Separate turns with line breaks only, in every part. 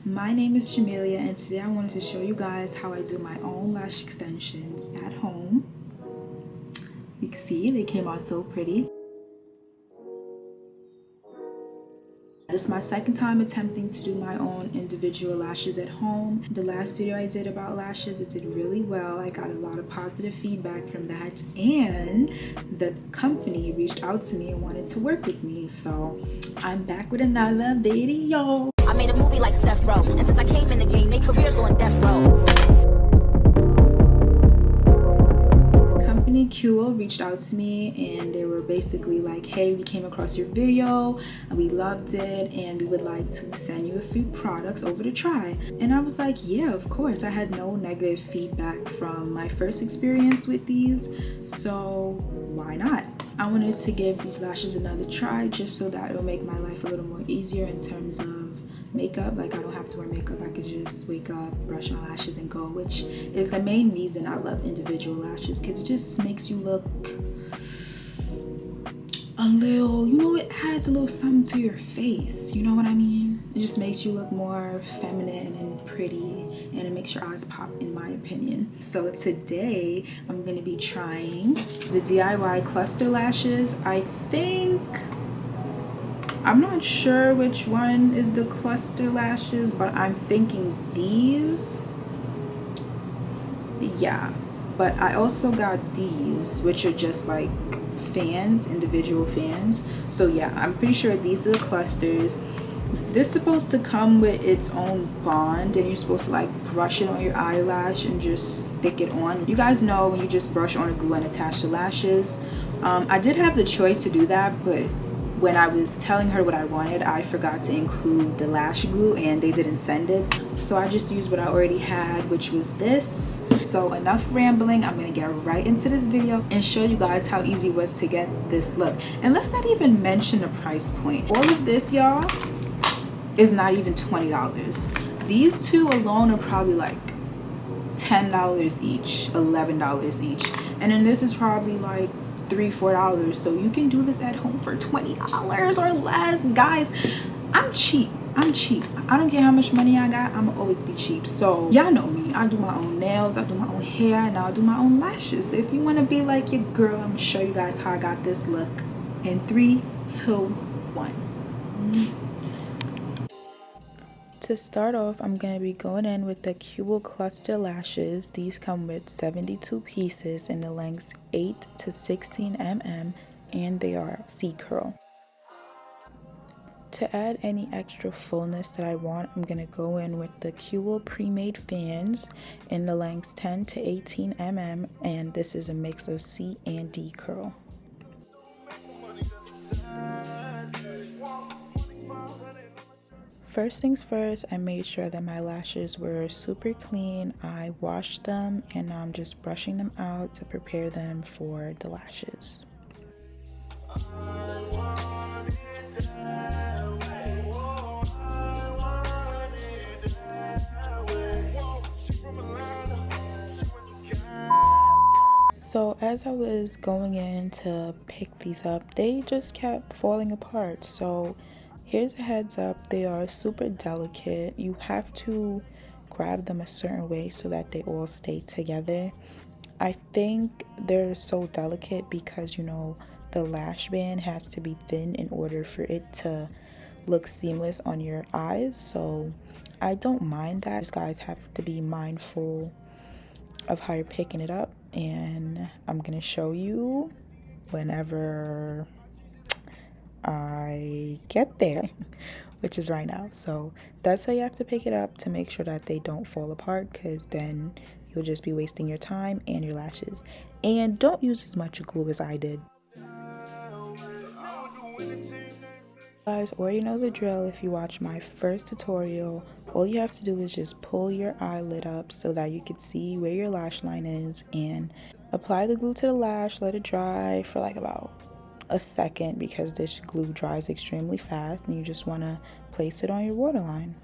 My name is Jamilia, and today I wanted to show you guys how I do my own lash extensions at home. You can see they came out so pretty. This is my second time attempting to do my own individual lashes at home. The last video I did about lashes, it did really well. I got a lot of positive feedback from that, and the company reached out to me and wanted to work with me. So I'm back with another video.
I made a movie like Steph Rowe, and since I came in the game, they careers on death row.
Quewell reached out to me and they were basically like, hey, we came across your video and we loved it and we would like to send you a few products over to try. And I was like, yeah, of course. I had no negative feedback from my first experience with these, so why not? I wanted to give these lashes another try just so that it'll make my life a little more easier in terms of makeup. Like, I don't have to wear makeup. I could just wake up, brush my lashes and go, which is the main reason I love individual lashes, because it just makes you look a little, you know, it adds a little something to your face, you know what I mean? It just makes you look more feminine and pretty, and it makes your eyes pop, in my opinion. So today I'm going to be trying the DIY cluster lashes. I'm not sure which one is the cluster lashes, but I'm thinking these. Yeah, but I also got these, which are just like fans, individual fans. So yeah, I'm pretty sure these are the clusters. This is supposed to come with its own bond, and you're supposed to like brush it on your eyelash and just stick it on. You guys know when you just brush on a glue and attach the lashes. I did have the choice to do that, but when I was telling her what I wanted, I forgot to include the lash glue and they didn't send it. So I just used what I already had, which was this. So enough rambling, I'm gonna get right into this video and show you guys how easy it was to get this look. And let's not even mention the price point. All of this, y'all, is not even $20. These two alone are probably like $10 each, $11 each. And then this is probably like $3-4. So you can do this at home for $20 or less. Guys, I'm cheap. I don't care how much money I got, I'ma always be cheap. So y'all know me, I do my own nails, I do my own hair, and I'll do my own lashes. So if you want to be like your girl, I'm gonna show you guys how I got this look in 3, 2, 1. To start off, I'm going to be going in with the Quewell cluster lashes. These come with 72 pieces in the lengths 8 to 16 mm, and they are C-curl. To add any extra fullness that I want, I'm going to go in with the Quewell pre-made fans in the lengths 10 to 18 mm, and this is a mix of C and D curl. First things first, I made sure that my lashes were super clean. I washed them and now I'm just brushing them out to prepare them for the lashes. So as I was going in to pick these up, they just kept falling apart. So here's a heads up, they are super delicate. You have to grab them a certain way so that they all stay together. I think they're so delicate because, you know, the lash band has to be thin in order for it to look seamless on your eyes. So I don't mind that. You guys have to be mindful of how you're picking it up, and I'm gonna show you whenever I get there, which is right now. So that's how you have to pick it up to make sure that they don't fall apart, because then you'll just be wasting your time and your lashes. And don't use as much glue as I did. You guys already know the drill. If you watch my first tutorial, all you have to do is just pull your eyelid up so that you can see where your lash line is and apply the glue to the lash. Let it dry for like about a second because this glue dries extremely fast, and you just want to place it on your waterline.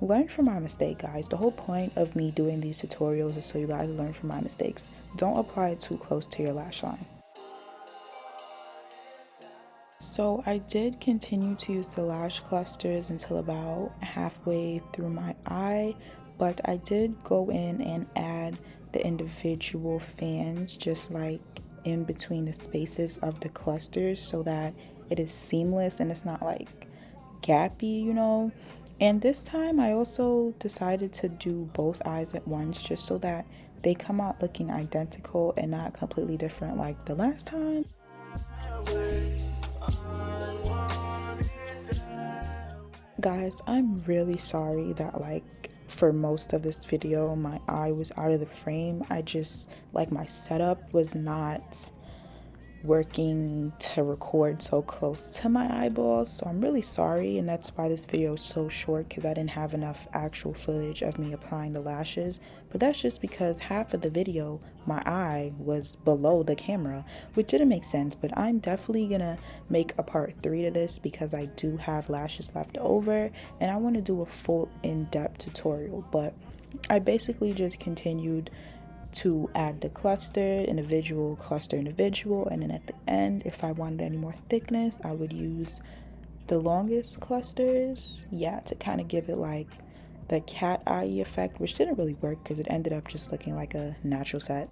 Learn from my mistake, guys. The whole point of me doing these tutorials is so you guys learn from my mistakes. Don't apply it too close to your lash line. So I did continue to use the lash clusters until about halfway through my eye, but I did go in and add the individual fans just like in between the spaces of the clusters so that it is seamless and it's not like gappy, you know. And this time I also decided to do both eyes at once just so that they come out looking identical and not completely different like the last time. Guys, I'm really sorry that like for most of this video my eye was out of the frame. I just like my setup was not working to record so close to my eyeballs, so I'm really sorry, and that's why this video is so short, because I didn't have enough actual footage of me applying the lashes. But that's just because half of the video my eye was below the camera, which didn't make sense. But I'm definitely gonna make a part 3 to this because I do have lashes left over and I want to do a full in-depth tutorial. But I basically just continued to add the cluster, individual, and then at the end, if I wanted any more thickness, I would use the longest clusters, yeah, to kind of give it like the cat eye effect, which didn't really work because it ended up just looking like a natural set.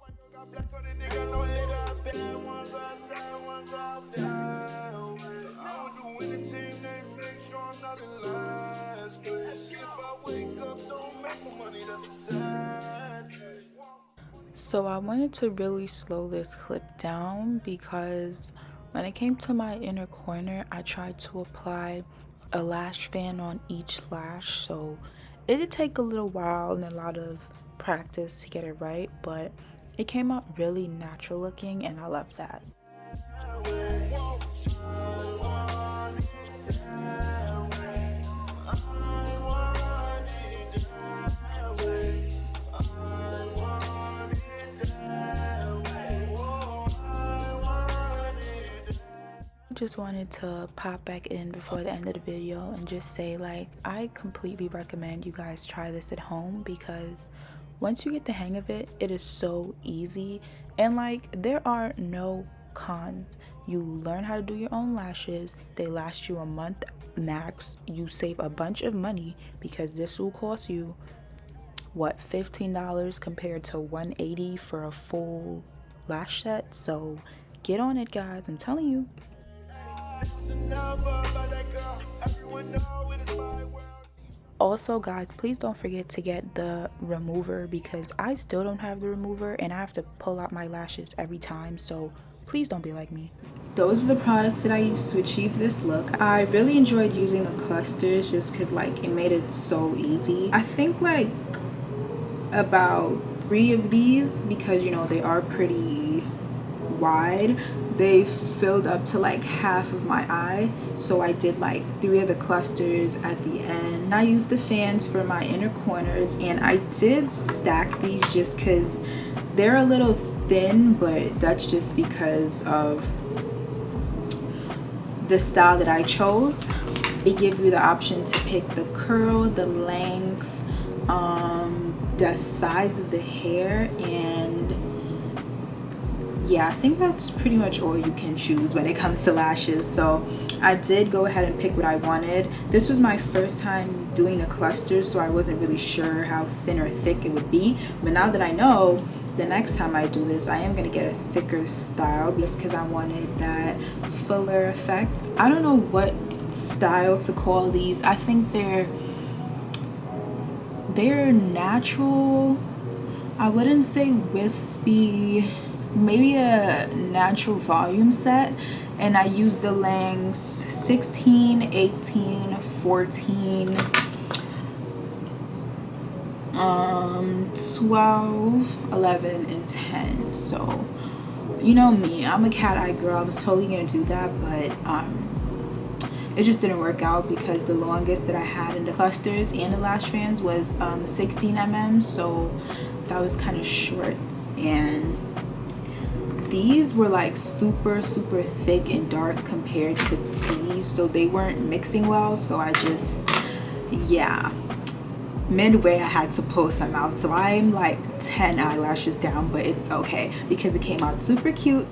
So I wanted to really slow this clip down because when it came to my inner corner, I tried to apply a lash fan on each lash. So it did take a little while and a lot of practice to get it right, but it came out really natural looking and I love that. Just wanted to pop back in before the end of the video and just say, like, I completely recommend you guys try this at home because once you get the hang of it, it is so easy and like there are no cons. You learn how to do your own lashes. They last you a month max. You save a bunch of money because this will cost you what, $15 compared to $180 for a full lash set. So get on it, guys. I'm telling you. Also, guys, please don't forget to get the remover because I still don't have the remover and I have to pull out my lashes every time, so please don't be like me. Those are the products that I used to achieve this look. I really enjoyed using the clusters just because like it made it so easy. I think like about 3 of these, because you know they are pretty wide, they filled up to like half of my eye, so I did like 3 of the clusters at the end. I used the fans for my inner corners and I did stack these just because they're a little thin, but that's just because of the style that I chose. They give you the option to pick the curl, the length, the size of the hair, and yeah, I think that's pretty much all you can choose when it comes to lashes. So I did go ahead and pick what I wanted. This was my first time doing the clusters, so I wasn't really sure how thin or thick it would be, but now that I know, the next time I do this I am going to get a thicker style just because I wanted that fuller effect. I don't know what style to call these. I think they're natural. I wouldn't say wispy, maybe a natural volume set, and I used the lengths 16, 18, 14, 12, 11, and 10. So you know me, I'm a cat eye girl. I was totally gonna do that, but it just didn't work out because the longest that I had in the clusters and the lash fans was 16 mm, so that was kind of short. And these were like super thick and dark compared to these, so they weren't mixing well. So I just, yeah, midway I had to pull some out, so I'm like 10 eyelashes down, but it's okay because it came out super cute.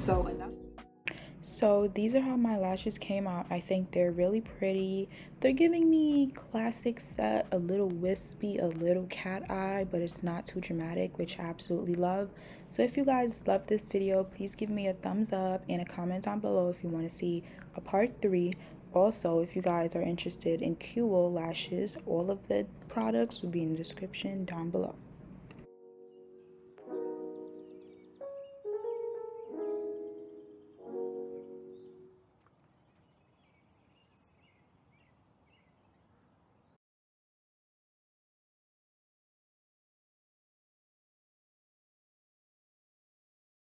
So these are how my lashes came out. I think they're really pretty. They're giving me classic set, a little wispy, a little cat eye, but it's not too dramatic, which I absolutely love. So if you guys love this video, please give me a thumbs up and a comment down below if you want to see a part 3. Also, if you guys are interested in Quewell lashes, all of the products will be in the description down below.